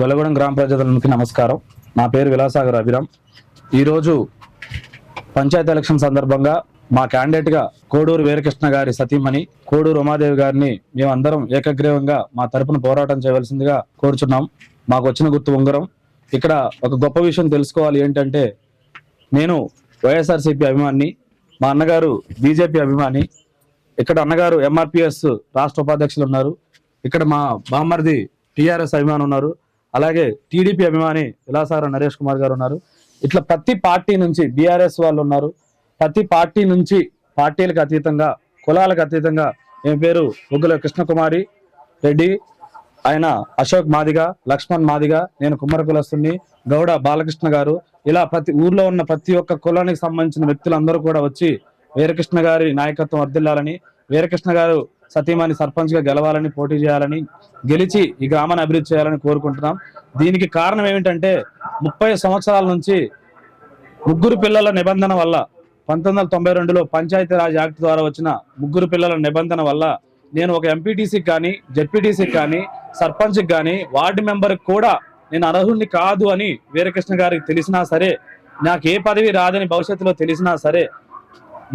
గొల్లగూడెం గ్రామ ప్రజలకు నమస్కారం. నా పేరు విలాసాగర్ అభిరామ్. ఈరోజు పంచాయతీ ఎలక్షన్ సందర్భంగా మా క్యాండిడేట్ గా కోడూరు వీరకృష్ణ గారి సతీమణి కోడూరు ఉమాదేవి గారిని మేమందరం ఏకగ్రీవంగా మా తరపున పోరాటం చేయవలసిందిగా కోరుచున్నాం. మాకు వచ్చిన గుర్తు ఉంగరం. ఇక్కడ ఒక గొప్ప విషయం తెలుసుకోవాలి ఏంటంటే, నేను వైఎస్ఆర్సీపీ అభిమాని, మా అన్నగారు బీజేపీ అభిమాని, ఇక్కడ అన్నగారు ఎంఆర్పిఎస్ రాష్ట్ర ఉపాధ్యక్షులు ఉన్నారు, ఇక్కడ మా బామ్మర్ది టిఆర్ఎస్ అభిమాని ఉన్నారు, అలాగే టీడీపీ అభిమాని విలాసాగర్ నరేష్ కుమార్ గారు ఉన్నారు. ఇట్లా ప్రతి పార్టీ నుంచి బీఆర్ఎస్ వాళ్ళు ఉన్నారు. ప్రతి పార్టీ నుంచి పార్టీలకు అతీతంగా కులాలకు అతీతంగా ఏం పేరు బొగ్గుల కృష్ణకుమారి రెడ్డి, ఆయన అశోక్ మాదిగా, లక్ష్మణ్ మాదిగా, నేను కుమ్మర కులస్తుని, గౌడ బాలకృష్ణ గారు, ఇలా ప్రతి ఊర్లో ఉన్న ప్రతి ఒక్క కులానికి సంబంధించిన వ్యక్తులందరూ కూడా వచ్చి వీరకృష్ణ గారి నాయకత్వం వర్ధిల్లాలని, వీరకృష్ణ గారు సతీమణి సర్పంచ్ గా గెలవాలని, పోటీ చేయాలని, గెలిచి ఈ గ్రామాన్ని అభివృద్ధి చేయాలని కోరుకుంటున్నాం. దీనికి కారణం ఏమిటంటే, 30 సంవత్సరాల నుంచి ముగ్గురు పిల్లల నిబంధన వల్ల 1992లో పంచాయతీరాజ్ యాక్ట్ ద్వారా వచ్చిన ముగ్గురు పిల్లల నిబంధన వల్ల నేను ఒక ఎంపీటీసీకి కానీ, జెడ్పీటీసీకి కానీ, సర్పంచ్కి కానీ, వార్డు మెంబర్కి కూడా నేను అర్హుడిని కాదు అని వీరకృష్ణ గారికి తెలిసినా సరే, నాకు ఏ పదవి రాదని భవిష్యత్తులో తెలిసినా సరే,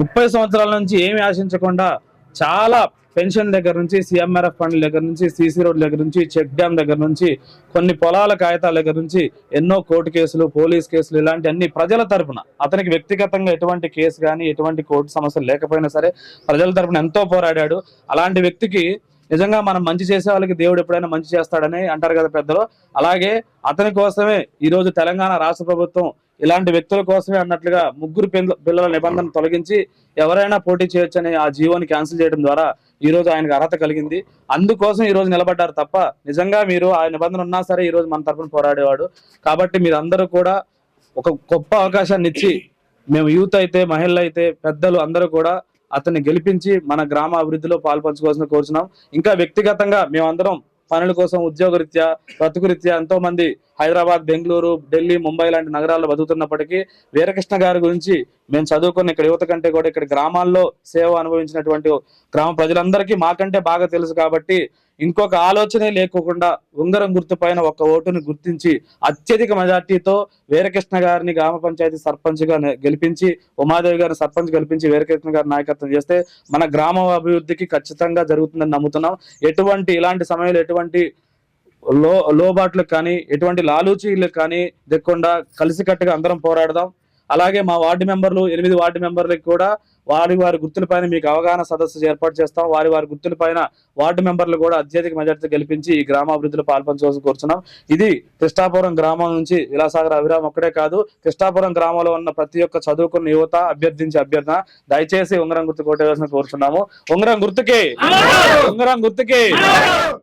30 సంవత్సరాల నుంచి ఏమి ఆశించకుండా చాలా పెన్షన్ దగ్గర నుంచి, సిఎంఆర్ఎఫ్ ఫండ్ దగ్గర నుంచి, సీసీ రోడ్ దగ్గర నుంచి, చెక్ డ్యామ్ దగ్గర నుంచి, కొన్ని పొలాల కాగితాల దగ్గర నుంచి ఎన్నో కోర్టు కేసులు, పోలీస్ కేసులు, ఇలాంటి అన్ని ప్రజల తరపున, అతనికి వ్యక్తిగతంగా ఎటువంటి కేసు కానీ ఎటువంటి కోర్టు సమస్యలు లేకపోయినా సరే ప్రజల తరపున ఎంతో పోరాడాడు. అలాంటి వ్యక్తికి నిజంగా మనం మంచి చేసే వాళ్ళకి దేవుడు ఎప్పుడైనా మంచి చేస్తాడని అంటారు కదా పెద్దలు. అలాగే అతని కోసమే ఈరోజు తెలంగాణ రాష్ట్ర ప్రభుత్వం ఇలాంటి వ్యక్తుల కోసమే అన్నట్లుగా ముగ్గురు పిల్లల నిబంధన తొలగించి ఎవరైనా పోటీ చేయొచ్చని ఆ జీవోని క్యాన్సిల్ చేయడం ద్వారా ఈ రోజు ఆయనకు అర్హత కలిగింది. అందుకోసం ఈ రోజు నిలబడ్డారు తప్ప నిజంగా మీరు ఆ నిబంధన ఉన్నా సరే ఈ రోజు మన తరపున పోరాడేవాడు. కాబట్టి మీరందరూ కూడా ఒక గొప్ప అవకాశాన్ని ఇచ్చి, మేము యూత్ అయితే, మహిళలు అయితే, పెద్దలు అందరూ కూడా అతన్ని గెలిపించి మన గ్రామ అభివృద్ధిలో పాల్పంచుకోవాల్సిన కోరుచున్నాం. ఇంకా వ్యక్తిగతంగా మేమందరం పనుల కోసం, ఉద్యోగరీత్యా, బ్రతుకురీత్యా ఎంతో మంది హైదరాబాద్, బెంగళూరు, ఢిల్లీ, ముంబై లాంటి నగరాల్లో బతుకుతున్నప్పటికీ వీరకృష్ణ గారి గురించి మేము చదువుకున్న ఇక్కడ యువత కంటే కూడా ఇక్కడ గ్రామాల్లో సేవ అనుభవించినటువంటి గ్రామ ప్రజలందరికీ మాకంటే బాగా తెలుసు. కాబట్టి ఇంకొక ఆలోచనే లేకోకుండా ఉంగరం గుర్తు పైన ఒక ఓటుని గుర్తించి అత్యధిక మెజార్టీతో వీరకృష్ణ గారిని గ్రామ పంచాయతీ సర్పంచ్ గా గెలిపించి, ఉమాదేవి గారిని సర్పంచ్ గెలిపించి వీరకృష్ణ గారి నాయకత్వం చేస్తే మన గ్రామ అభివృద్ధికి ఖచ్చితంగా జరుగుతుందని నమ్ముతున్నాం. ఇలాంటి సమయంలో ఎటువంటి లోబాట్లకు కానీ, ఎటువంటి లాలూచీలకు కానీ దిక్కుండా కలిసికట్టుగా అందరం పోరాడదాం. అలాగే మా వార్డు మెంబర్లు, 8 వార్డు మెంబర్లకు కూడా వారి గుర్తులపైన మీకు అవగాహన సదస్సు ఏర్పాటు చేస్తాం. వారి గుర్తులపైన వార్డు మెంబర్లు కూడా అత్యధిక మెజార్టీ గెలిపించి ఈ గ్రామాభివృద్ధిలో పాల్పంచవలసి కోరుచున్నాం. ఇది కృష్ణాపురం గ్రామం నుంచి విలాసాగర్ అభిరామ్ ఒక్కడే కాదు, కృష్ణాపురం గ్రామంలో ఉన్న ప్రతి ఒక్క చదువుకున్న యువత అభ్యర్థన దయచేసి ఉంగరం గుర్తు కొట్టేయాల్సిన కోరుచున్నాము. ఉంగరం గుర్తుకే.